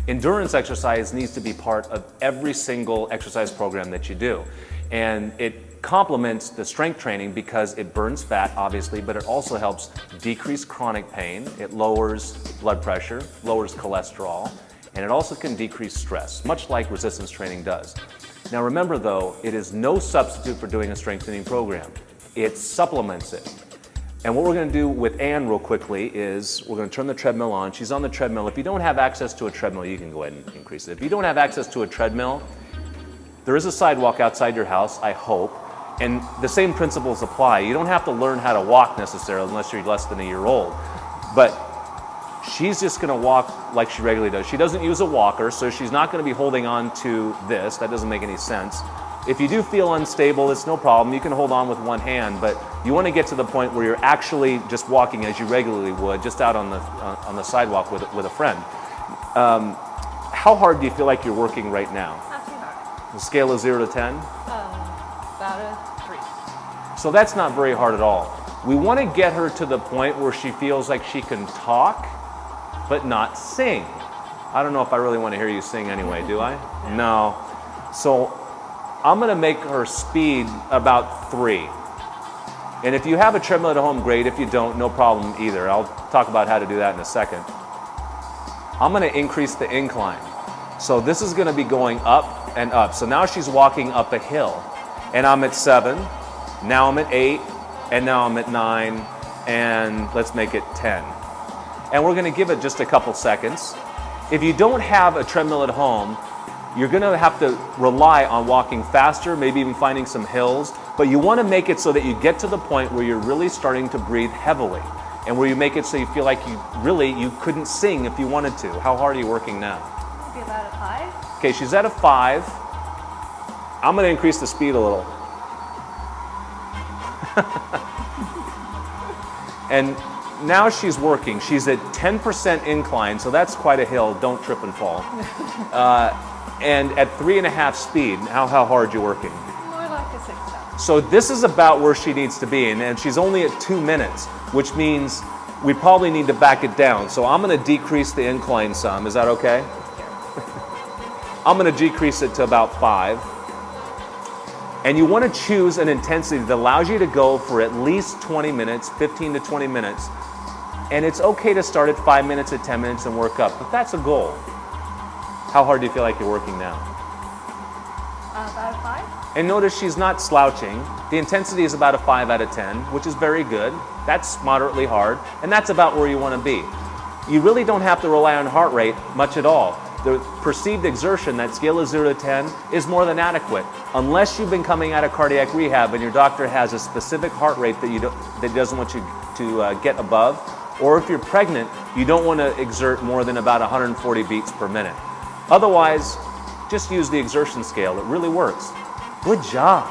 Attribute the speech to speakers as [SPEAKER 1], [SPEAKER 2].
[SPEAKER 1] Endurance exercise needs to be part of every single exercise program that you do. And it complements the strength training because it burns fat, obviously, but it also helps decrease chronic pain. It lowers blood pressure, lowers cholesterol, and it also can decrease stress, much like resistance training does. Now remember though, it is no substitute for doing a strength training program. It supplements it. And what we're going to do with Ann real quickly is we're going to turn the treadmill on. She's on the treadmill. If you don't have access to a treadmill, you can go ahead and increase it. If you don't have access to a treadmill, there is a sidewalk outside your house, I hope, and the same principles apply. You don't have to learn how to walk necessarily unless you're less than a year old. But she's just going to walk like she regularly does. She doesn't use a walker, so she's not going to be holding on to this. That doesn't make any sense. If you do feel unstable, it's no problem. You can hold on with one hand, but you want to get to the point where you're actually just walking as you regularly would, just out on the sidewalk with a friend. How hard do you feel like you're working right now?
[SPEAKER 2] Not too hard.
[SPEAKER 1] The scale of 0 to 10?
[SPEAKER 2] About a 3.
[SPEAKER 1] So that's not very hard at all. We want to get her to the point where she feels like she can talk, but not sing. I don't know if I really want to hear you sing anyway, do I? No. So I'm going to make her speed about 3. And if you have a treadmill at home, great. If you don't, no problem either. I'll talk about how to do that in a second. I'm going to increase the incline. So this is going to be going up and up. So now she's walking up a hill. And I'm at 7. Now I'm at 8. And now I'm at 9. And let's make it 10. And we're going to give it just a couple seconds. If you don't have a treadmill at home, you're going to have to rely on walking faster, maybe even finding some hills, but you want to make it so that you get to the point where you're really starting to breathe heavily and where you make it so you feel like you couldn't sing if you wanted to. How hard are you working now?
[SPEAKER 2] Maybe about a 5.
[SPEAKER 1] Okay, she's at a 5. I'm going to increase the speed a little. And now she's working. She's at 10% incline, so that's quite a hill. Don't trip and fall. And at 3.5 speed, how hard are you working?
[SPEAKER 2] More like a 6.
[SPEAKER 1] So this is about where she needs to be, and she's only at 2 minutes, which means we probably need to back it down. So I'm going to decrease the incline some. Is that okay? I'm going to decrease it to about 5. And you want to choose an intensity that allows you to go for at least 20 minutes, 15 to 20 minutes. And it's okay to start at 5 minutes, at 10 minutes, and work up, but that's a goal. How hard do you feel like you're working now?
[SPEAKER 2] About a 5.
[SPEAKER 1] And notice she's not slouching. The intensity is about a 5 out of 10, which is very good. That's moderately hard, and that's about where you want to be. You really don't have to rely on heart rate much at all. The perceived exertion, that scale of 0 to 10, is more than adequate. Unless you've been coming out of cardiac rehab and your doctor has a specific heart rate that he doesn't want you to get above, or if you're pregnant, you don't want to exert more than about 140 beats per minute. Otherwise, just use the exertion scale. It really works. Good job.